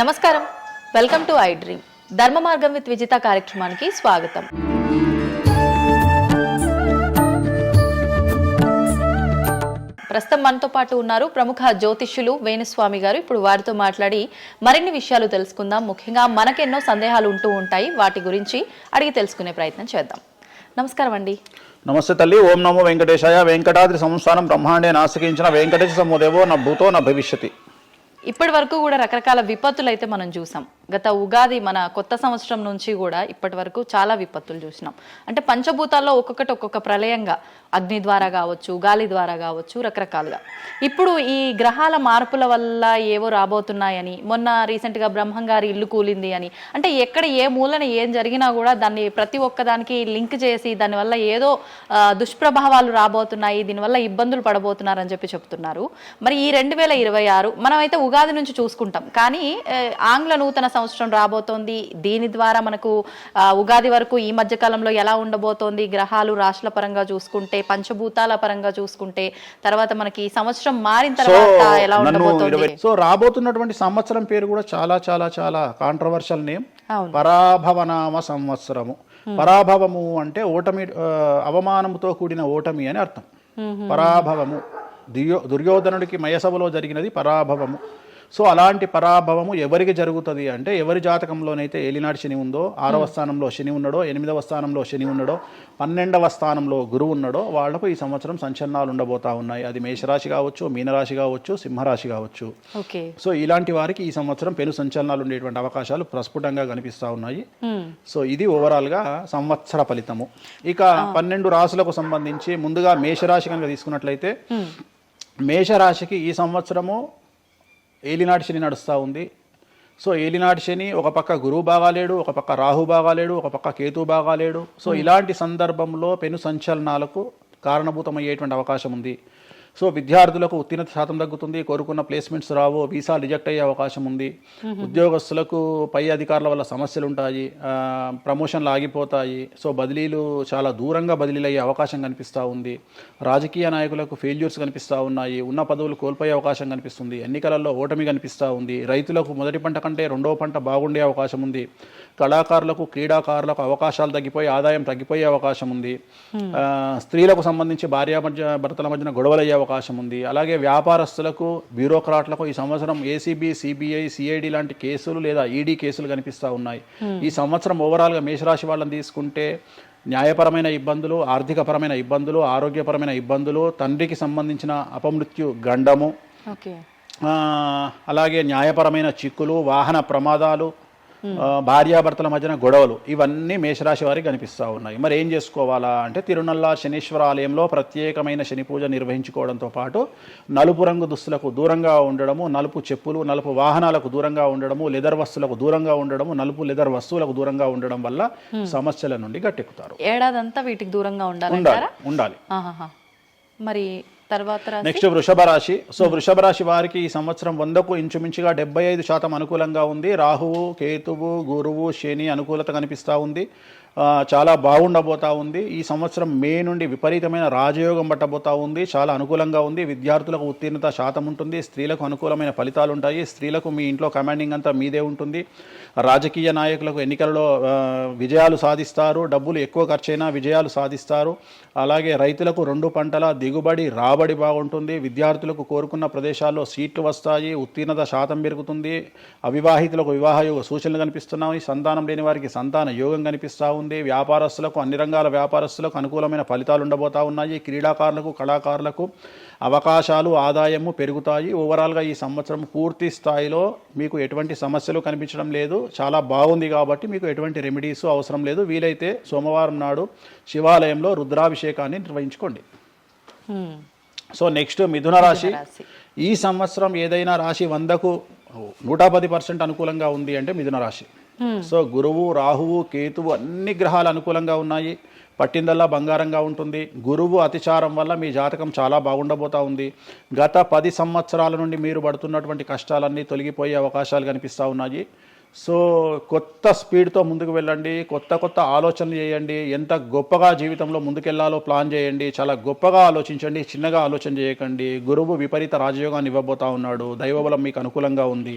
నమస్కారం, welcome to I dream. ధర్మ మార్గం విత్ విజిత కార్యక్రమానికి స్వాగతం. ప్రస్తుతం మనతో పాటు ఉన్నారు ప్రముఖ జ్యోతిష్యులు వేణుస్వామి గారు. ఇప్పుడు వారితో మాట్లాడి మరిన్ని విషయాలు తెలుసుకుందాం. ముఖ్యంగా మనకెన్నో సందేహాలు ఉంటూ ఉంటాయి, వాటి గురించి అడిగి తెలుసుకునే ప్రయత్నం చేద్దాం. నమస్కారం అండి. నమస్తే తల్లి. ఓం నమో వెంకటేశాయ. వెంకటాద్రి సంస్థానం బ్రహ్మాండే నాసికించిన వెంకటేశ సమోదేవో నా భూతో నా భవిష్యతి. ఇప్పటి వరకు కూడా రకరకాల విపత్తులు అయితే మనం చూసాం. గత ఉగాది మన కొత్త సంవత్సరం నుంచి కూడా ఇప్పటి వరకు చాలా విపత్తులు చూసినాం. అంటే పంచభూతాల్లో ఒక్కొక్కటి ఒక్కొక్క ప్రళయంగా, అగ్ని ద్వారా కావచ్చు, గాలి ద్వారా కావచ్చు, రకరకాలుగా. ఇప్పుడు ఈ గ్రహాల మార్పుల వల్ల ఏవో రాబోతున్నాయని, మొన్న రీసెంట్గా బ్రహ్మంగారి ఇల్లు కూలింది అని, అంటే ఎక్కడ ఏ మూలన ఏం జరిగినా కూడా దాన్ని ప్రతి ఒక్కదానికి లింక్ చేసి దానివల్ల ఏదో దుష్ప్రభావాలు రాబోతున్నాయి, దీనివల్ల ఇబ్బందులు పడబోతున్నారని చెప్తున్నారు. మరి ఈ 2026 మనమైతే ఉగాది నుంచి చూసుకుంటాం, కానీ ఆంగ్ల నూతన సంవత్సరం రాబోతోంది. దీని ద్వారా మనకు ఉగాది వరకు ఈ మధ్య కాలంలో ఎలా ఉండబోతోంది, గ్రహాలు రాశుల పరంగా చూసుకుంటే, పంచభూతాల పరంగా చూసుకుంటే, తర్వాత మనకి సంవత్సరం మారిన తర్వాత ఎలా ఉండబోతోంది. సో రాబోతున్నటువంటి సంవత్సరం పేరు కూడా చాలా చాలా చాలా కాంట్రవర్షియల్ నేమ్, పరాభవనామ సంవత్సరము. పరాభవము అంటే ఓటమి, అవమానముతో కూడిన ఓటమి అని అర్థం. పరాభవము దుర్యోధనుడికి మయసభలో జరిగినది పరాభవము. సో అలాంటి పరాభవము ఎవరికి జరుగుతుంది అంటే, ఎవరి జాతకంలోనైతే ఏలినాటి శని ఉందో, 6వ స్థానంలో శని ఉన్నాడో, 8వ స్థానంలో శని ఉన్నాడో, 12వ స్థానంలో గురువు ఉన్నాడో, వాళ్లకు ఈ సంవత్సరం సంచలనాలు ఉండబోతా ఉన్నాయి. అది మేషరాశి కావచ్చు, మీనరాశి కావచ్చు, సింహరాశి కావచ్చు. సో ఇలాంటి వారికి ఈ సంవత్సరం పెను సంచలనాలు ఉండేటువంటి అవకాశాలు ప్రస్ఫుటంగా కనిపిస్తూ ఉన్నాయి. సో ఇది ఓవరాల్గా సంవత్సర ఫలితము. ఇక 12 రాశులకు సంబంధించి ముందుగా మేషరాశి కనుక తీసుకున్నట్లయితే, మేషరాశికి ఈ సంవత్సరము ఏలినాటి శని నడుస్తూ ఉంది. సో ఏలినాటి శని ఒక పక్క గురువు బాగాలేడు, ఒక పక్క రాహు బాగాలేడు, ఒక పక్క కేతు బాగాలేడు. సో ఇలాంటి సందర్భంలో పెను సంచలనాలకు కారణభూతమయ్యేటువంటి అవకాశం ఉంది. సో విద్యార్థులకు ఉత్తీర్ణత శాతం తగ్గుతుంది, కోరుకున్న ప్లేస్మెంట్స్ రావు, వీసా రిజెక్ట్ అయ్యే అవకాశం ఉంది. ఉద్యోగస్తులకు పై అధికారుల వల్ల సమస్యలు ఉంటాయి, ప్రమోషన్లు ఆగిపోతాయి. సో బదిలీలు చాలా దూరంగా బదిలీలు అయ్యే అవకాశం కనిపిస్తూ ఉంది. రాజకీయ నాయకులకు ఫెయిల్యూర్స్ కనిపిస్తూ ఉన్నాయి, ఉన్న పదవులు కోల్పోయే అవకాశం కనిపిస్తుంది, ఎన్నికలలో ఓటమి కనిపిస్తూ ఉంది. రైతులకు మొదటి పంట కంటే రెండవ పంట బాగుండే అవకాశం ఉంది. కళాకారులకు, క్రీడాకారులకు అవకాశాలు తగ్గిపోయి ఆదాయం తగ్గిపోయే అవకాశం ఉంది. స్త్రీలకు సంబంధించి భర్తల మధ్యన గొడవలు అయ్యే అవకాశం ఉంది. అలాగే వ్యాపారస్తులకు, బ్యూరోక్రాట్లకు ఈ సంవత్సరం ఏసీబీ, సిబిఐ, సిఐడి లాంటి కేసులు లేదా ఈడీ కేసులు కనిపిస్తూ ఉన్నాయి. ఈ సంవత్సరం ఓవరాల్గా మేషరాశి వాళ్ళని తీసుకుంటే న్యాయపరమైన ఇబ్బందులు, ఆర్థికపరమైన ఇబ్బందులు, ఆరోగ్యపరమైన ఇబ్బందులు, తండ్రికి సంబంధించిన అపమృత్యు గండము, అలాగే న్యాయపరమైన చిక్కులు, వాహన ప్రమాదాలు, భార్యాభర్తల మధ్యన గొడవలు, ఇవన్నీ మేషరాశి వారికి కనిపిస్తూ ఉన్నాయి. మరి ఏం చేసుకోవాలా అంటే, తిరునల్ల శనీశ్వర ఆలయంలో ప్రత్యేకమైన శని పూజ నిర్వహించుకోవడంతో పాటు నలుపు రంగు దుస్తులకు దూరంగా ఉండడము, నలుపు చెప్పులు, నలుపు వాహనాలకు దూరంగా ఉండడము, లెదర్ వస్తువులకు దూరంగా ఉండడము, నలుపు లెదర్ వస్తువులకు దూరంగా ఉండడం వల్ల సమస్యల నుండి గట్టెక్కుతారు. ఏడాదంతా వీటికి దూరంగా ఉండాలి. మరి నెక్స్ట్ వృషభ రాశి. సో వృషభ రాశి వారికి ఈ సంవత్సరం 100కు ఇంచుమించుగా 75% అనుకూలంగా ఉంది. రాహువు, కేతువు, గురువు, శని అనుకూలత కనిపిస్తూ ఉంది. చాలా బాగుండబోతా ఉంది. ఈ సంవత్సరం మే నుండి విపరీతమైన రాజయోగం పట్టబోతా ఉంది. చాలా అనుకూలంగా ఉంది. విద్యార్థులకు ఉత్తీర్ణత శాతం ఉంటుంది. స్త్రీలకు అనుకూలమైన ఫలితాలు ఉంటాయి. స్త్రీలకు మీ ఇంట్లో కమాండింగ్ అంతా మీదే ఉంటుంది. రాజకీయ నాయకులకు ఎన్నికలలో విజయాలు సాధిస్తారు. డబ్బులు ఎక్కువ ఖర్చైనా విజయాలు సాధిస్తారు. అలాగే రైతులకు 2 పంటల దిగుబడి, రాబడి బాగుంటుంది. విద్యార్థులకు కోరుకున్న ప్రదేశాల్లో సీట్లు వస్తాయి. ఉత్తీర్ణత శాతం పెరుగుతుంది. అవివాహితులకు వివాహ యోగ సూచనలు కనిపిస్తున్నాయి. సంతానం లేని వారికి సంతాన యోగం కనిపిస్తూ ఉంది. వ్యాపారస్తులకు, అన్ని రంగాల వ్యాపారస్తులకు అనుకూలమైన ఫలితాలు ఉండబోతా ఉన్నాయి. క్రీడాకారులకు, కళాకారులకు అవకాశాలు, ఆదాయము పెరుగుతాయి. ఓవరాల్గా ఈ సంవత్సరం పూర్తి స్థాయిలో మీకు ఎటువంటి సమస్యలు కనిపించడం లేదు. చాలా బాగుంది కాబట్టి మీకు ఎటువంటి రెమెడీస్ అవసరం లేదు. వీలైతే సోమవారం నాడు శివాలయంలో రుద్రాభిషేకాన్ని నిర్వహించుకోండి. సో నెక్స్ట్ మిథున రాశి. ఈ సంవత్సరం ఏదైనా రాశి 100కు 110% అనుకూలంగా ఉంది అంటే మిథున రాశి. సో గురువు, రాహువు, కేతువు అన్ని గ్రహాలు అనుకూలంగా ఉన్నాయి. పట్టిందల్లా బంగారంగా ఉంటుంది. గురువు అతిచారం వల్ల మీ జాతకం చాలా బాగుండబోతా ఉంది. గత 10 సంవత్సరాల నుండి మీరు పడుతున్నటువంటి కష్టాలన్నీ తొలగిపోయే అవకాశాలు కనిపిస్తూ ఉన్నాయి. సో కొత్త స్పీడ్తో ముందుకు వెళ్ళండి, కొత్త కొత్త ఆలోచనలు చేయండి, ఎంత గొప్పగా జీవితంలో ముందుకెళ్లాలో ప్లాన్ చేయండి, చాలా గొప్పగా ఆలోచించండి, చిన్నగా ఆలోచన చేయకండి. గురువు విపరీత రాజయోగాన్ని ఇవ్వబోతా ఉన్నాడు. దైవబలం మీకు అనుకూలంగా ఉంది,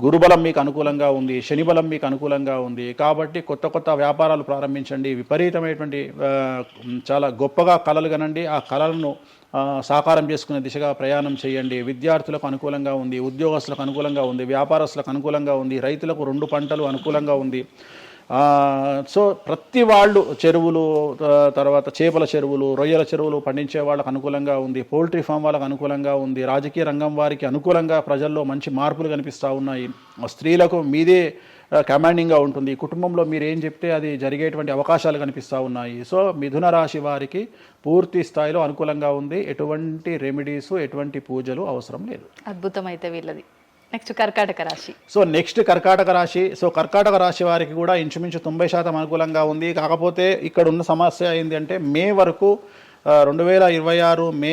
గురుబలం మీకు అనుకూలంగా ఉంది, శనిబలం మీకు అనుకూలంగా ఉంది. కాబట్టి కొత్త కొత్త వ్యాపారాలు ప్రారంభించండి, విపరీతమైనటువంటి చాలా గొప్పగా కలలు కనండి, ఆ కళలను సాకారం చేసుకునే దిశగా ప్రయాణం చేయండి. విద్యార్థులకు అనుకూలంగా ఉంది, ఉద్యోగస్తులకు అనుకూలంగా ఉంది, వ్యాపారస్తులకు అనుకూలంగా ఉంది, రైతులకు 2 పంటలు అనుకూలంగా ఉంది. సో ప్రతి వాళ్ళు చెరువులు, తర్వాత చేపల చెరువులు, రొయ్యల చెరువులు పండించే వాళ్ళకు అనుకూలంగా ఉంది, పౌల్ట్రీ ఫామ్ వాళ్ళకు అనుకూలంగా ఉంది, రాజకీయ రంగం వారికి అనుకూలంగా ప్రజల్లో మంచి మార్పులు కనిపిస్తూ ఉన్నాయి. స్త్రీలకు మీదే కమాండింగ్గా ఉంటుంది, కుటుంబంలో మీరు ఏం చెప్తే అది జరిగేటువంటి అవకాశాలు కనిపిస్తూ ఉన్నాయి. సో మిథున రాశి వారికి పూర్తి స్థాయిలో అనుకూలంగా ఉంది. ఎటువంటి రెమెడీస్, ఎటువంటి పూజలు అవసరం లేదు. అద్భుతం అయితే వీళ్ళది. నెక్స్ట్ కర్కాటక రాశి. సో నెక్స్ట్ కర్కాటక రాశి. సో కర్కాటక రాశి వారికి కూడా ఇంచుమించు 90% అనుకూలంగా ఉంది. కాకపోతే ఇక్కడ ఉన్న సమస్య ఏంటి అంటే మే వరకు 2026 మే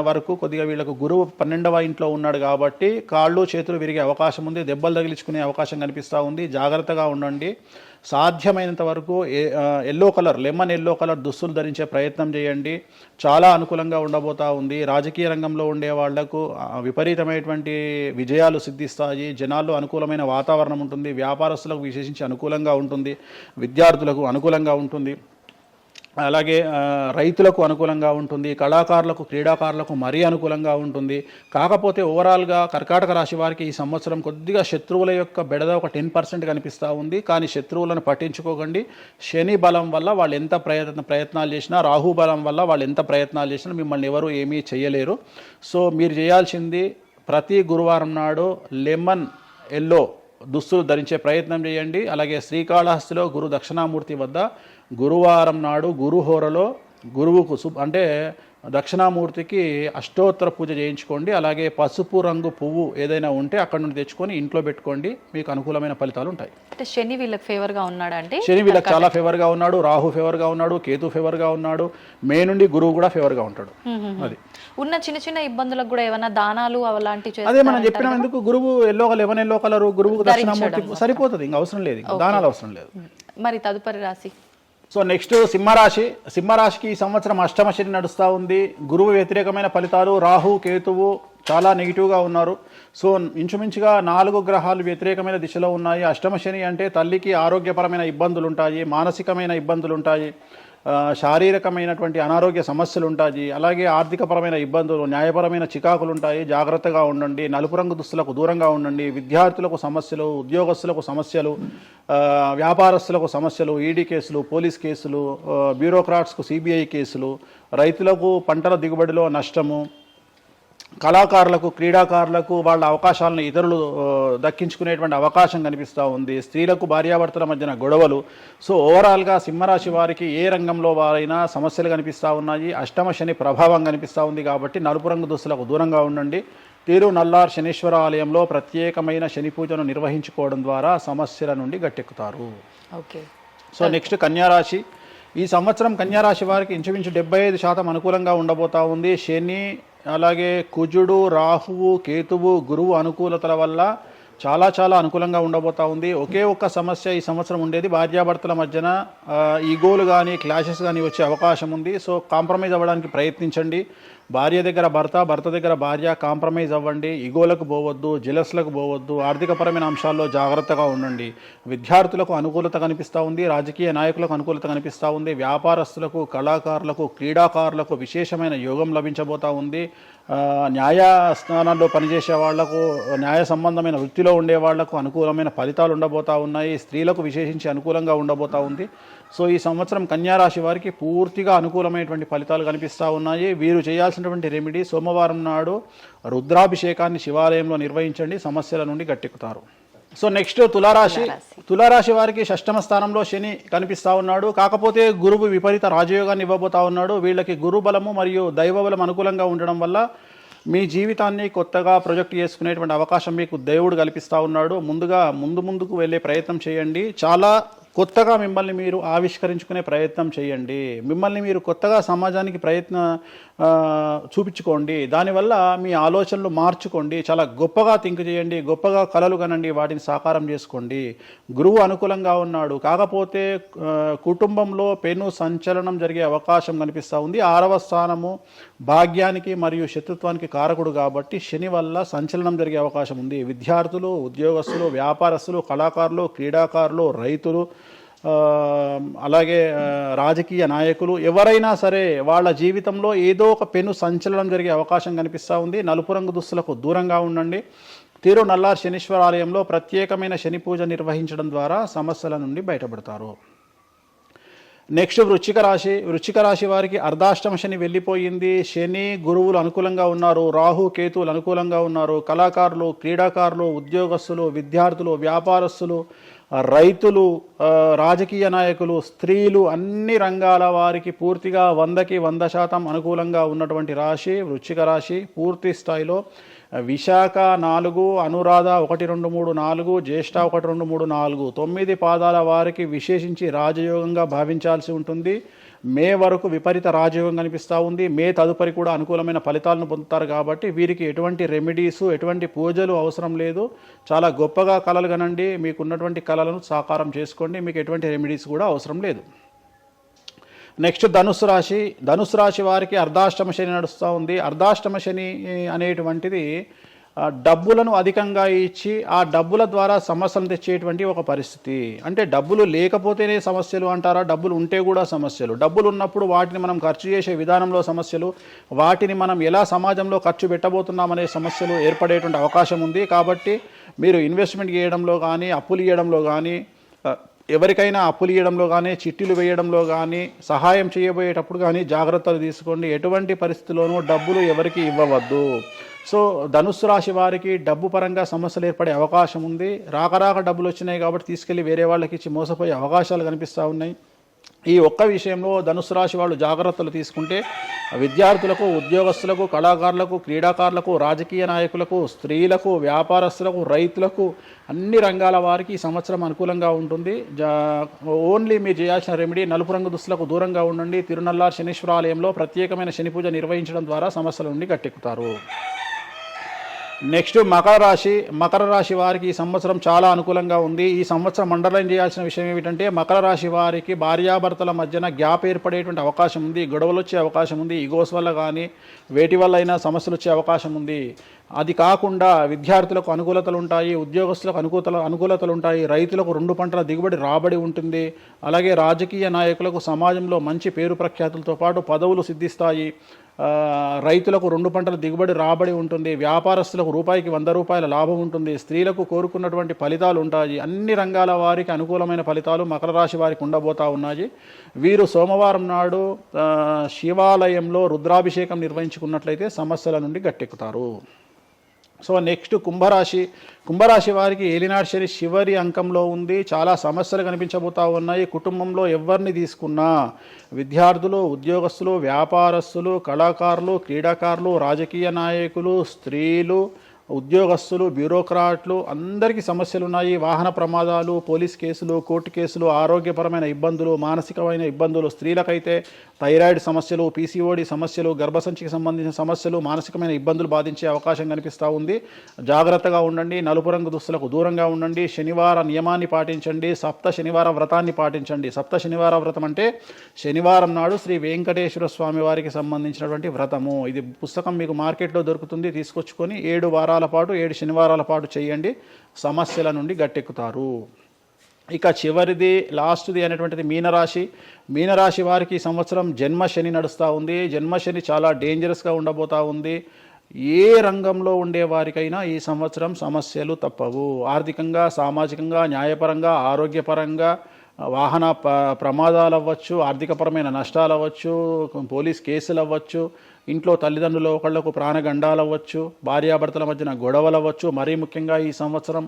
వరకు కొద్దిగా వీళ్ళకు గురువు 12వ ఇంట్లో ఉన్నాడు కాబట్టి కాళ్ళు చేతులు విరిగే అవకాశం ఉంది, దెబ్బలు తగిలించుకునే అవకాశం కనిపిస్తూ ఉంది. జాగ్రత్తగా ఉండండి. సాధ్యమైనంత వరకు yellow colour, lemon yellow colour దుస్తులు ధరించే ప్రయత్నం చేయండి. చాలా అనుకూలంగా ఉండబోతూ ఉంది. రాజకీయ రంగంలో ఉండే వాళ్లకు విపరీతమైనటువంటి విజయాలు సిద్ధిస్తాయి. జనాల్లో అనుకూలమైన వాతావరణం ఉంటుంది. వ్యాపారస్తులకు విశేషించి అనుకూలంగా ఉంటుంది. విద్యార్థులకు అనుకూలంగా ఉంటుంది. అలాగే రైతులకు అనుకూలంగా ఉంటుంది. కళాకారులకు, క్రీడాకారులకు మరీ అనుకూలంగా ఉంటుంది. కాకపోతే ఓవరాల్గా కర్కాటక రాశి వారికి ఈ సంవత్సరం కొద్దిగా శత్రువుల యొక్క బెడద ఒక 10% కనిపిస్తూ ఉంది. కానీ శత్రువులను పట్టించుకోకండి. శని బలం వల్ల వాళ్ళు ఎంత ప్రయత్నాలు చేసినా, రాహు బలం వల్ల వాళ్ళు ఎంత ప్రయత్నాలు చేసినా మిమ్మల్ని ఎవరు ఏమీ చేయలేరు. సో మీరు చేయాల్సింది ప్రతి గురువారం నాడు లెమన్ ఎల్లో దుస్తులు ధరించే ప్రయత్నం చేయండి. అలాగే శ్రీకాళహస్తిలో గురు దక్షిణామూర్తి వద్ద గురువారం నాడు గురుహోరలో గురువుకు అంటే దక్షిణామూర్తికి అష్టోత్తర పూజ చేయించుకోండి. అలాగే పసుపు రంగు పువ్వు ఏదైనా ఉంటే అక్కడ నుండి తెచ్చుకొని ఇంట్లో పెట్టుకోండి. మీకు అనుకూలమైన ఫలితాలు ఉంటాయి. అంటే శని వీళ్ళకి ఫేవర్గా ఉన్నాడు అంటే శని వీళ్ళకి చాలా ఫేవర్గా ఉన్నాడు, రాహు ఫేవర్గా ఉన్నాడు, కేతు ఫేవర్గా ఉన్నాడు, మే నుండి గురువు కూడా ఫేవర్గా ఉంటాడు. అది ఉన్న చిన్న చిన్న ఇబ్బందులకు కూడా ఏమైనా దానాలు అలాంటివి అదే మనం చెప్పిన ఎందుకు గురువు లెమన్ ఎల్లో కలర్ గురువుకు దక్షిణామూర్తి సరిపోతుంది, ఇంకా అవసరం లేదు, దానాలు అవసరం లేదు. మరి తదుపరి రాశి. సో నెక్స్ట్ సింహరాశి. సింహరాశికి ఈ సంవత్సరం అష్టమ శని నడుస్తూ ఉంది. గురువు వ్యతిరేకమైన ఫలితాలు, రాహు కేతువు చాలా నెగిటివ్గా ఉన్నారు. సో ఇంచుమించుగా 4 గ్రహాలు వ్యతిరేకమైన దిశలో ఉన్నాయి. అష్టమ శని అంటే తల్లికి ఆరోగ్యపరమైన ఇబ్బందులు ఉంటాయి, మానసికమైన ఇబ్బందులు ఉంటాయి, శారీరకమైనటువంటి అనారోగ్య సమస్యలు ఉంటాయి, అలాగే ఆర్థికపరమైన ఇబ్బందులు, న్యాయపరమైన చికాకులు ఉంటాయి. జాగ్రత్తగా ఉండండి. నలుపు రంగు దుస్తులకు దూరంగా ఉండండి. విద్యార్థులకు సమస్యలు, ఉద్యోగస్తులకు సమస్యలు, వ్యాపారస్తులకు సమస్యలు, ఈడీ కేసులు, పోలీస్ కేసులు, బ్యూరోక్రాట్స్కు సిబిఐ కేసులు, రైతులకు పంటల దిగుబడిలో నష్టము, కళాకారులకు, క్రీడాకారులకు వాళ్ళ అవకాశాలను ఇతరులు దక్కించుకునేటువంటి అవకాశం కనిపిస్తూ ఉంది. స్త్రీలకు భార్యాభర్తల మధ్యన గొడవలు. సో ఓవరాల్గా సింహరాశి వారికి ఏ రంగంలో వారైనా సమస్యలు కనిపిస్తూ ఉన్నాయి. అష్టమ శని ప్రభావం కనిపిస్తూ ఉంది కాబట్టి నలుపు రంగు దుస్తులకు దూరంగా ఉండండి. తీరు నల్లార్ శనీశ్వర ఆలయంలో ప్రత్యేకమైన శని పూజను నిర్వహించుకోవడం ద్వారా సమస్యల నుండి గట్టెక్కుతారు. ఓకే. సో నెక్స్ట్ కన్యారాశి. ఈ సంవత్సరం కన్యారాశి వారికి ఇంచుమించు 75% అనుకూలంగా ఉండబోతా ఉంది. శని, అలాగే కుజుడు, రాహువు, కేతువు, గురువు అనుకూలతల వల్ల చాలా అనుకూలంగా ఉండబోతా ఉంది. ఒకే ఒక్క సమస్య ఈ సంవత్సరం ఉండేది, భార్యాభర్తల మధ్యన ఈగోలు కానీ క్లాషెస్ కానీ వచ్చే అవకాశం ఉంది. సో కాంప్రమైజ్ అవ్వడానికి ప్రయత్నించండి. భార్య దగ్గర భర్త, భర్త దగ్గర భార్య కాంప్రమైజ్ అవ్వండి. ఈగోలకు పోవద్దు, జెలస్లకు పోవద్దు. ఆర్థికపరమైన అంశాల్లో జాగ్రత్తగా ఉండండి. విద్యార్థులకు అనుకూలత కనిపిస్తూ ఉంది. రాజకీయ నాయకులకు అనుకూలత కనిపిస్తూ ఉంది. వ్యాపారస్తులకు, కళాకారులకు, క్రీడాకారులకు విశేషమైన యోగం లభించబోతూ ఉంది. న్యాయస్థానాల్లో పనిచేసే వాళ్లకు, న్యాయ సంబంధమైన వృత్తిలో ఉండే వాళ్లకు అనుకూలమైన ఫలితాలు ఉండబోతూ ఉన్నాయి. స్త్రీలకు విశేషించి అనుకూలంగా ఉండబోతూ ఉంది. సో ఈ సంవత్సరం కన్యారాశి వారికి పూర్తిగా అనుకూలమైనటువంటి ఫలితాలు కనిపిస్తూ ఉన్నాయి. వీరు చేయాల్సినటువంటి రెమెడీ, సోమవారం నాడు రుద్రాభిషేకాన్ని శివాలయంలో నిర్వహించండి, సమస్యల నుండి గట్టెక్కుతారు. సో నెక్స్ట్ తులారాశి. తులారాశి వారికి 6వ స్థానంలో శని కనిపిస్తూ ఉన్నాడు. కాకపోతే గురువు విపరీత రాజయోగాన్ని ఇవ్వబోతా ఉన్నాడు. వీళ్ళకి గురు బలము మరియు దైవ బలం అనుకూలంగా ఉండడం వల్ల మీ జీవితాన్ని కొత్తగా ప్రొజెక్ట్ చేసుకునేటువంటి అవకాశం మీకు దేవుడు కల్పిస్తూ ఉన్నాడు. ముందుకు వెళ్ళే ప్రయత్నం చేయండి. చాలా కొత్తగా మిమ్మల్ని మీరు ఆవిష్కరించుకునే ప్రయత్నం చేయండి. మిమ్మల్ని మీరు కొత్తగా సమాజానికి చూపించుకోండి. దానివల్ల మీ ఆలోచనలు మార్చుకోండి. చాలా గొప్పగా థింక్ చేయండి, గొప్పగా కలలు కనండి, వాటిని సాకారం చేసుకోండి. గురువు అనుకూలంగా ఉన్నాడు, కాకపోతే కుటుంబంలో పెను సంచలనం జరిగే అవకాశం కనిపిస్తూ ఉంది. 6వ స్థానము భాగ్యానికి మరియు శత్రుత్వానికి కారకుడు కాబట్టి శని వల్ల సంచలనం జరిగే అవకాశం ఉంది. విద్యార్థులు, ఉద్యోగస్తులు, వ్యాపారస్తులు, కళాకారులు, క్రీడాకారులు, రైతులు, అలాగే రాజకీయ నాయకులు ఎవరైనా సరే వాళ్ళ జీవితంలో ఏదో ఒక పెను సంచలనం జరిగే అవకాశం కనిపిస్తూ ఉంది. నలుపు రంగు దుస్తులకు దూరంగా ఉండండి. తిరునల్లార్ శనీశ్వర ఆలయంలో ప్రత్యేకమైన శని పూజ నిర్వహించడం ద్వారా సమస్యల నుండి బయటపడతారు. నెక్స్ట్ వృశ్చిక రాశి వారికి అర్ధాష్టమ శని వెళ్ళిపోయింది. శని గురువులు అనుకూలంగా ఉన్నారు, రాహు కేతువులు అనుకూలంగా ఉన్నారు. కళాకారులు, క్రీడాకారులు, ఉద్యోగస్తులు, విద్యార్థులు, వ్యాపారస్తులు, రైతులు, రాజకీయ నాయకులు, స్త్రీలు, అన్ని రంగాల వారికి పూర్తిగా 100కి 100% అనుకూలంగా ఉన్నటువంటి రాశి వృశ్చిక రాశి. పూర్తి స్థాయిలో విశాఖ 4, అనురాధ 1, 2, 3, 4, జ్యేష్ఠ 1, 2, 3, 4, 9 పాదాల వారికి విశేషించి రాజయోగంగా భావించాల్సి ఉంటుంది. మే వరకు విపరీత రాజయోగం కనిపిస్తూ ఉంది. మే తదుపరి కూడా అనుకూలమైన ఫలితాలను పొందుతారు కాబట్టి వీరికి ఎటువంటి రెమెడీసు, ఎటువంటి పూజలు అవసరం లేదు. చాలా గొప్పగా కళలు కనండి, మీకు ఉన్నటువంటి కళలను సాకారం చేసుకోండి, మీకు ఎటువంటి రెమెడీస్ కూడా అవసరం లేదు. నెక్స్ట్ ధనుసు రాశి వారికి అర్ధాష్టమ శని నడుస్తూ ఉంది. అర్ధాష్టమ శని అనేటువంటిది డబ్బులను అధికంగా ఇచ్చి ఆ డబ్బుల ద్వారా సమస్యలు తెచ్చేటువంటి ఒక పరిస్థితి. అంటే డబ్బులు లేకపోతేనే సమస్యలు అంటారా? డబ్బులు ఉంటే కూడా సమస్యలు. డబ్బులు ఉన్నప్పుడు వాటిని మనం ఖర్చు చేసే విధానంలో సమస్యలు, వాటిని మనం ఎలా సమాజంలో ఖర్చు పెట్టబోతున్నామనే సమస్యలు ఏర్పడేటువంటి అవకాశం ఉంది. కాబట్టి మీరు ఇన్వెస్ట్మెంట్ చేయడంలో కానీ, అప్పులు ఇవ్వడంలో కానీ, ఎవరికైనా అప్పులు ఇవ్వడంలో కానీ, చిట్టీలు వేయడంలో కానీ, సహాయం చేయబోయేటప్పుడు కానీ జాగ్రత్తలు తీసుకోండి. ఎటువంటి పరిస్థితుల్లోనూ డబ్బులు ఎవరికి ఇవ్వవద్దు. సో ధనుస్సు రాశి వారికి డబ్బు పరంగా సమస్యలు ఏర్పడే అవకాశం ఉంది. రాక డబ్బులు వచ్చినాయి కాబట్టి తీసుకెళ్ళి వేరే వాళ్ళకి ఇచ్చి మోసపోయే అవకాశాలు కనిపిస్తూ ఉన్నాయి. ఈ ఒక్క విషయంలో ధనుసు రాశి వాళ్ళు జాగ్రత్తలు తీసుకుంటే విద్యార్థులకు, ఉద్యోగస్తులకు, కళాకారులకు, క్రీడాకారులకు, రాజకీయ నాయకులకు, స్త్రీలకు, వ్యాపారస్తులకు, రైతులకు, అన్ని రంగాల వారికి ఈ సంవత్సరం అనుకూలంగా ఉంటుంది. ఓన్లీ మీరు చేయాల్సిన రెమెడీ నలుపు రంగు దుస్తులకు దూరంగా ఉండండి. తిరునల్లార్ శనీశ్వర ఆలయంలో ప్రత్యేకమైన శని పూజ నిర్వహించడం ద్వారా సమస్యల నుండి గట్టెక్కుతారు. నెక్స్ట్ మకర రాశి వారికి ఈ సంవత్సరం చాలా అనుకూలంగా ఉంది. ఈ సంవత్సరం అండర్లైన్ చేయాల్సిన విషయం ఏమిటంటే మకర రాశి వారికి భార్యాభర్తల మధ్యన గ్యాప్ ఏర్పడేటువంటి అవకాశం ఉంది. గొడవలు వచ్చే అవకాశం ఉంది. ఈగోస్ వల్ల కానీ వేటి వల్ల అయినా సమస్యలు వచ్చే అవకాశం ఉంది. అది కాకుండా విద్యార్థులకు అనుకూలతలు ఉంటాయి, ఉద్యోగస్తులకు అనుకూలతలు ఉంటాయి, రైతులకు 2 పంటల దిగుబడి రాబడి ఉంటుంది. అలాగే రాజకీయ నాయకులకు సమాజంలో మంచి పేరు ప్రఖ్యాతులతో పాటు పదవులు సిద్ధిస్తాయి. రైతులకు 2 పంటల దిగుబడి రాబడి ఉంటుంది. వ్యాపారస్తులకు రూపాయికి 100 రూపాయల లాభం ఉంటుంది. స్త్రీలకు కోరుకున్నటువంటి ఫలితాలు ఉంటాయి. అన్ని రంగాల వారికి అనుకూలమైన ఫలితాలు మకర రాశి వారికి ఉండబోతా ఉన్నాయి. వీరు సోమవారం నాడు శివాలయంలో రుద్రాభిషేకం నిర్వహించుకున్నట్లయితే సమస్యల నుండి గట్టెక్కుతారు. సో నెక్స్ట్ కుంభరాశి వారికి ఏలినాటి శని చివరి అంకంలో ఉంది. చాలా సమస్యలు కనిపించబోతా ఉన్నాయి. కుటుంబంలో ఎవరిని తీసుకున్నా విద్యార్థులు, ఉద్యోగస్తులు, వ్యాపారస్తులు, కళాకారులు, క్రీడాకారులు, రాజకీయ నాయకులు, స్త్రీలు, ఉద్యోగస్తులు, బ్యూరోక్రాట్లు అందరికీ సమస్యలు ఉన్నాయి. వాహన ప్రమాదాలు, పోలీస్ కేసులు, కోర్టు కేసులు, ఆరోగ్యపరమైన ఇబ్బందులు, మానసికమైన ఇబ్బందులు, స్త్రీలకైతే థైరాయిడ్ సమస్యలు, పీసీఓడి సమస్యలు, గర్భసంచికి సంబంధించిన సమస్యలు, మానసికమైన ఇబ్బందులు బాధించే అవకాశం కనిపిస్తూ ఉంది. జాగ్రత్తగా ఉండండి. నలుపు రంగు దుస్తులకు దూరంగా ఉండండి. శనివార నియమాన్ని పాటించండి. సప్త శనివార వ్రతాన్ని పాటించండి. సప్త శనివార వ్రతం అంటే శనివారం నాడు శ్రీ వెంకటేశ్వర స్వామి వారికి సంబంధించినటువంటి వ్రతము. ఇది పుస్తకం మీకు మార్కెట్లో దొరుకుతుంది, తీసుకొచ్చుకొని 7 వారాల పాటు 7 శనివారాల పాటు చేయండి. సమస్యల నుండి గట్టెక్కుతారు. ఇక చివరిది లాస్ట్ది అనేటువంటిది మీనరాశి వారికి ఈ సంవత్సరం జన్మశని నడుస్తూ ఉంది. జన్మశని చాలా డేంజరస్గా ఉండబోతూ ఉంది. ఏ రంగంలో ఉండే వారికైనా ఈ సంవత్సరం సమస్యలు తప్పవు. ఆర్థికంగా, సామాజికంగా, న్యాయపరంగా, ఆరోగ్యపరంగా, వాహన ప్రమాదాలు అవ్వచ్చు, ఆర్థికపరమైన నష్టాలు అవ్వచ్చు, పోలీస్ కేసులు అవ్వచ్చు, ఇంట్లో తల్లిదండ్రులు ఒకళ్లకు ప్రాణగండాలు అవ్వచ్చు, భార్యాభర్తల మధ్యన గొడవలు అవ్వచ్చు. మరీ ముఖ్యంగా ఈ సంవత్సరం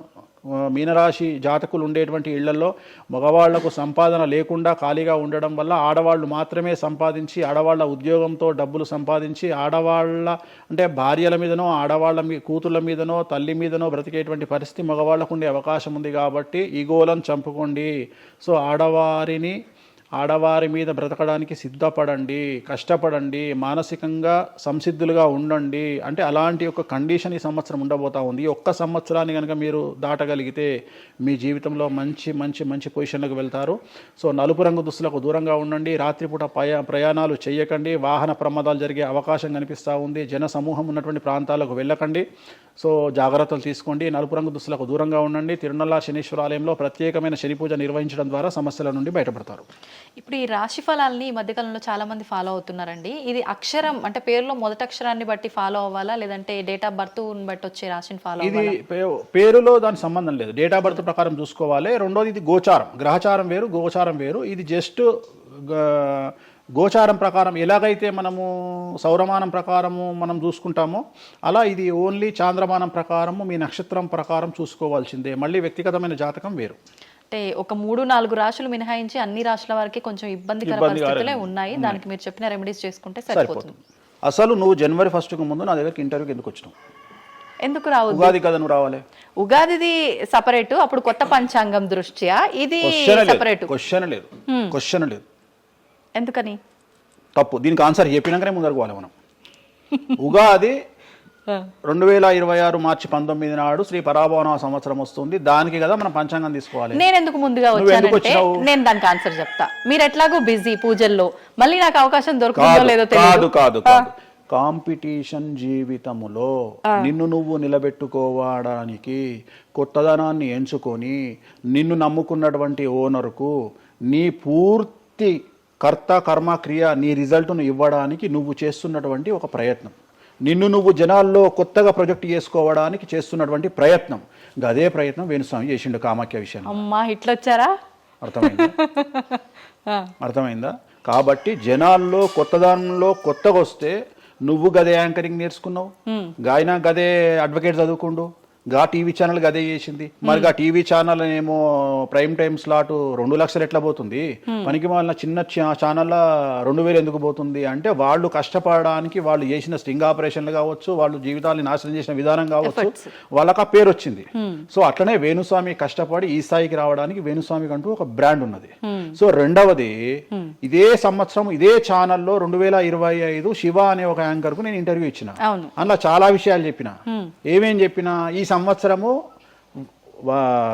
మీనరాశి జాతకులు ఉండేటువంటి ఇళ్లలో మగవాళ్లకు సంపాదన లేకుండా ఖాళీగా ఉండడం వల్ల ఆడవాళ్ళు మాత్రమే సంపాదించి ఆడవాళ్ళ ఉద్యోగంతో డబ్బులు సంపాదించి ఆడవాళ్ళ అంటే భార్యల మీదనో ఆడవాళ్ళ కూతుళ్ళ మీదనో తల్లి మీదనో బ్రతికేటువంటి పరిస్థితి మగవాళ్ళకు ఉండే అవకాశం ఉంది. కాబట్టి ఈగోలను చంపుకోండి. సో ఆడవారి మీద బ్రతకడానికి సిద్ధపడండి, కష్టపడండి, మానసికంగా సంసిద్ధులుగా ఉండండి. అంటే అలాంటి ఒక కండిషన్ ఈ సంవత్సరం ఉండబోతా ఉంది. ఈ ఒక్క సంవత్సరాన్ని కనుక మీరు దాటగలిగితే మీ జీవితంలో మంచి మంచి మంచి పొజిషన్లకు వెళ్తారు. సో నలుపు రంగు దుస్తులకు దూరంగా ఉండండి. రాత్రిపూట ప్రయాణాలు చేయకండి. వాహన ప్రమాదాలు జరిగే అవకాశం కనిపిస్తూ ఉంది. జన సమూహం ఉన్నటువంటి ప్రాంతాలకు వెళ్ళకండి. సో జాగ్రత్తలు తీసుకోండి. నలుపు రంగు దుస్తులకు దూరంగా ఉండండి. తిరునల్లా శనీశ్వర ఆలయంలో ప్రత్యేకమైన శని పూజ నిర్వహించడం ద్వారా సమస్యల నుండి బయటపడతారు. ఇప్పుడు ఈ రాశి ఫలాల్ని ఈ మధ్యకాలంలో చాలా మంది ఫాలో అవుతున్నారండి. ఇది అక్షరం అంటే పేరులో మొదటి అక్షరాన్ని బట్టి ఫాలో అవ్వాలా, లేదంటే డేట్ ఆఫ్ బర్త్ బట్టి వచ్చే రాశిని ఫాలో అవ్వాలా? ఇది పేరులో దాని సంబంధం లేదు. డేట్ ఆఫ్ బర్త్ ప్రకారం చూసుకోవాలి. రెండోది ఇది గోచారం, గ్రహచారం వేరు, గోచారం వేరు. ఇది జస్ట్ గోచారం ప్రకారం ఎలాగైతే మనము సౌరమానం ప్రకారము మనం చూసుకుంటామో అలా ఇది ఓన్లీ చాంద్రమానం ప్రకారము మీ నక్షత్రం ప్రకారం చూసుకోవాల్సిందే. మళ్ళీ వ్యక్తిగతమైన జాతకం వేరు. అంటే ఒక 3-4 రాశులు మినహాయించి అన్ని రాశుల వారికి కొంచెం ఇబ్బందికర పరిస్థితులే ఉన్నాయి. దానికి మీరు చెప్పిన రెమెడీస్ చేసుకుంటే సరిపోతుంది. అసలు నువ్వు జనవరి 1కు ముందు నా దగ్గరికి ఇంటర్వ్యూకి ఎందుకు వచ్చినావు? ఎందుకు రావు? ఉగాది కదా నువ్వు రావాలి. ఉగాదిది సపరేట్, అప్పుడు కొత్త పంచాంగం దృష్ట్యా ఇది సపరేట్. క్వశ్చన్ లేదు. ఎందుకని? తప్పు. దీనికి ఆన్సర్ చెప్పినాకనే ముందరకు పోవాలి మనం. ఉగాది 2026 మార్చి 19 నాడు శ్రీ పరాభవన సంవత్సరం వస్తుంది. దానికి కదా మనం పంచాంగం తీసుకోవాలి. నేను ఎందుకు ముందుగా వచ్చానంటే నేను దానికి ఆన్సర్ చెప్తా. మీరు ఎట్లాగో బిజీ పూజల్లో, మళ్ళీ నాకు అవకాశం దొరుకుతుందో లేదో తెలియదు. కాదు. కాంపిటీషన్ జీవితములో నిన్ను నువ్వు నిలబెట్టుకోవడానికి కొత్తదనాన్ని ఎంచుకొని నిన్ను నమ్ముకున్నటువంటి ఓనర్కు నీ పూర్తి కర్త కర్మ క్రియ నీ రిజల్ట్ను ఇవ్వడానికి నువ్వు చేస్తున్నటువంటి ఒక ప్రయత్నం, నిన్ను నువ్వు జనాల్లో కొత్తగా ప్రొజెక్ట్ చేసుకోవడానికి చేస్తున్నటువంటి ప్రయత్నం. అదే ప్రయత్నం వేణుస్వామి చేసిండు కామాఖ్య విషయం. అమ్మా ఇట్లొచ్చారా? అర్థమైందా? కాబట్టి జనాల్లో కొత్తదానంలో కొత్తగా వస్తే నువ్వు గదే యాంకరింగ్ నేర్చుకున్నావు, గాయన గదే అడ్వకేట్ చదువుకుండు, గా టీవీ ఛానల్ అదే చేసింది. మరి గా టీవీ ఛానల్ ఏమో ప్రైమ్ టైమ్ స్లాట్ 2 లక్షలు ఎట్లా పోతుంది? పనికి వాళ్ళ చిన్న ఛానల్ 2000 ఎందుకు పోతుంది అంటే వాళ్ళు కష్టపడడానికి వాళ్ళు చేసిన స్టింగ్ ఆపరేషన్లు కావచ్చు, వాళ్ళు జీవితాన్ని నాశనం చేసిన విధానం కావచ్చు, వాళ్ళకి ఆ పేరు వచ్చింది. సో అట్లనే వేణుస్వామి కష్టపడి ఈ స్థాయికి రావడానికి వేణుస్వామికి అంటూ ఒక బ్రాండ్ ఉన్నది. సో రెండవది, ఇదే సంవత్సరం ఇదే ఛానల్లో 2025 శివ అనే ఒక యాంకర్ కు నేను ఇంటర్వ్యూ ఇచ్చిన. అందులో చాలా విషయాలు చెప్పిన. ఏమేం చెప్పినా, ఈ సంవత్సరము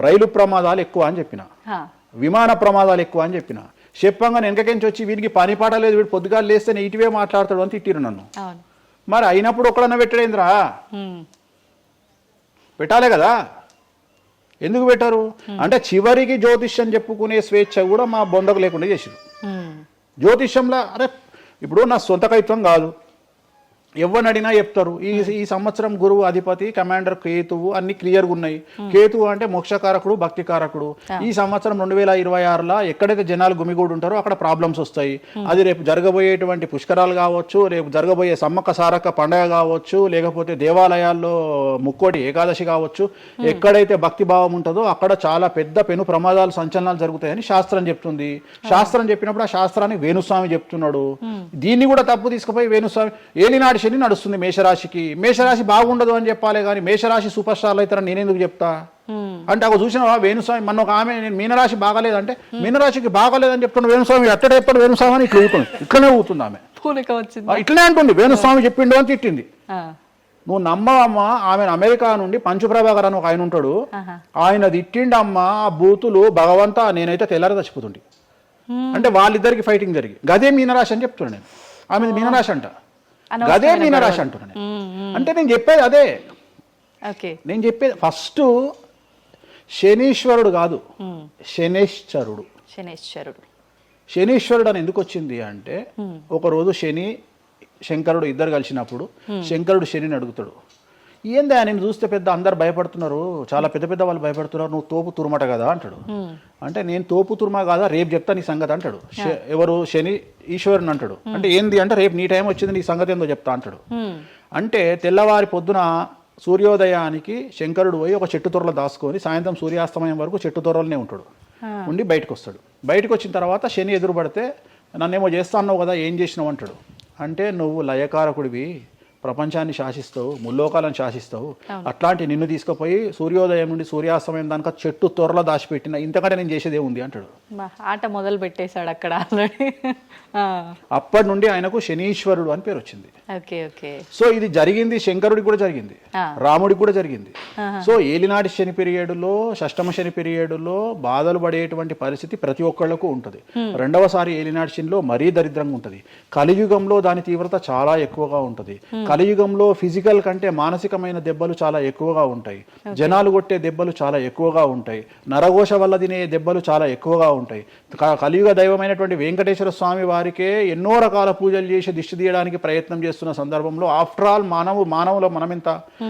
రైలు ప్రమాదాలు ఎక్కువ అని చెప్పిన, విమాన ప్రమాదాలు ఎక్కువ అని చెప్పిన. చెప్పంగా వెనకకించి వచ్చి వీడికి పని పాట లేదు, వీడు పొద్దుగా లేస్తే ఇటువే మాట్లాడతాడు అని తిట్టిరు నన్ను. మరి అయినప్పుడు ఒక్కడన్నా పెట్టడేంద్రా? పెట్టాలే కదా. ఎందుకు పెట్టారు అంటే చివరికి జ్యోతిష్యం చెప్పుకునే స్వేచ్ఛ కూడా మా బొందకు లేకుండా చేసిరు. జ్యోతిష్యంలో అరే ఇప్పుడు నా సొంత కవిత్వం కాదు, ఎవరిని అడిగినా చెప్తారు. ఈ సంవత్సరం గురువు అధిపతి కమాండర్ కేతువు అన్ని క్లియర్గా ఉన్నాయి. కేతువు అంటే మోక్షకారకుడు, భక్తికారకుడు. ఈ సంవత్సరం 2026లో ఎక్కడైతే జనాలు గుమిగూడు ఉంటారో అక్కడ ప్రాబ్లమ్స్ వస్తాయి. అది రేపు జరగబోయేటువంటి పుష్కరాలు కావచ్చు, రేపు జరగబోయే సమ్మక్క సారక్క పండగ కావచ్చు, లేకపోతే దేవాలయాల్లో ముక్కోటి ఏకాదశి కావచ్చు, ఎక్కడైతే భక్తి భావం ఉంటుందో అక్కడ చాలా పెద్ద పెను ప్రమాదాలు సంచలనాలు జరుగుతాయని శాస్త్రం చెప్తుంది. శాస్త్రం చెప్పినప్పుడు ఆ శాస్త్రాన్ని వేణుస్వామి చెప్తున్నాడు. దీన్ని కూడా తప్పు తీసుకుపోయి వేణుస్వామి ఏలినాడు శని నడుస్తుంది మేషరాశికి, మేషరాశి బాగుండదు అని చెప్పాలి కానీ మేషరాశి సూపర్ స్టార్లు అవుతారని నేనెందుకు చెప్తా అంటే, ఒక చూసినావా వేణుస్వామి మన ఒక ఆమె నేను మీనరాశి బాగాలేదంటే మీనరాశికి బాగాలేదని చెప్తున్నా వేణుస్వామి ఎక్కడ చెప్పాడు వేణుస్వామి అని ఇట్లనే ఊతుంది ఆమె, ఇట్లనే అంటుంది వేణుస్వామి చెప్పిండు అని తిట్టింది. నువ్వు నమ్మవమ్మా, ఆమె అమెరికా నుండి పంచుప్రభాకర్ అని ఒక ఆయన ఉంటాడు, ఆయన తిట్టిండమ్మా ఆ బూతులు భగవంతా నేనైతే తెల్లారి చచ్చిపోతుండే. అంటే వాళ్ళిద్దరికి ఫైటింగ్ జరిగి గదే మీనరాశి అని చెప్తున్నా నేను. ఆమె మీనరాశి అంట, గదే మీనరాశి అంటున్నా నేను. అంటే నేను చెప్పేది అదే. నేను చెప్పేది ఫస్ట్ శనీశ్వరుడు కాదు, శనేశ్వరుడు. శనీశ్వరుడు అని ఎందుకు వచ్చింది అంటే, ఒకరోజు శంకరుడు ఇద్దరు కలిసినప్పుడు శంకరుడు శనిని అడుగుతాడు, ఏందా నేను చూస్తే పెద్ద అందరు భయపడుతున్నారు, చాలా పెద్ద పెద్ద వాళ్ళు భయపడుతున్నారు, నువ్వు తోపు తురుమట కదా అంటాడు. అంటే నేను తోపు తురుమా కాదా, రేపు చెప్తా నీ సంగతి అంటాడు. ఎవరు? శని ఈశ్వరుని అంటాడు. అంటే ఏంది అంటే రేపు నీ టైం వచ్చింది నీ సంగతి ఏందో చెప్తా అంటాడు. అంటే తెల్లవారి పొద్దున సూర్యోదయానికి శంకరుడు పోయి ఒక చెట్టు తొర్రలో దాచుకొని సాయంత్రం సూర్యాస్తమయం వరకు చెట్టు తొర్రలనే ఉంటాడు. ఉండి బయటకు వస్తాడు. బయటకు వచ్చిన తర్వాత శని ఎదురుపడితే నన్నేమో చేస్తా అన్నావు కదా, ఏం చేసినావు అంటాడు. అంటే నువ్వు లయకారకుడివి, ప్రపంచాన్ని శాసిస్తావు, ముల్లోకాలను శాసిస్తావు, అట్లాంటి నిన్ను తీసుకుపోయి సూర్యోదయం నుండి సూర్యాస్తమయం దానిక చెట్టు త్వరలో దాచిపెట్టిన, ఇంతకంటే నేను చేసేదే ఉంది అంటాడు. ఆట మొదలు పెట్టేశాడు అక్కడ ఆల్రెడీ. అప్పటి నుండి ఆయనకు శనీశ్వరుడు అని పేరు వచ్చింది. Okay okay. సో ఇది జరిగింది శంకరుడికి కూడా జరిగింది, రాముడికి కూడా జరిగింది. సో ఏలినాటి శని పీరియడ్లో, షష్టమ శని పీరియడ్లో బాధలు పడేటువంటి పరిస్థితి ప్రతి ఒక్కళ్లకు ఉంటుంది. రెండవసారి ఏలినాటి శనిలో మరీ దరిద్రంగా ఉంటుంది. కలియుగంలో దాని తీవ్రత చాలా ఎక్కువగా ఉంటుంది. కలియుగంలో ఫిజికల్ కంటే మానసికమైన దెబ్బలు చాలా ఎక్కువగా ఉంటాయి. జనాలు కొట్టే దెబ్బలు చాలా ఎక్కువగా ఉంటాయి. నరఘోష వల్ల తినే దెబ్బలు చాలా ఎక్కువగా ఉంటాయి. కలియుగ దైవమైనటువంటి వెంకటేశ్వర స్వామి వారికే ఎన్నో రకాల పూజలు చేసి దిష్టి తీయడానికి ప్రయత్నం చేస్తున్న సందర్భంలో ఆఫ్టర్ ఆల్ మానవుల మనమెంత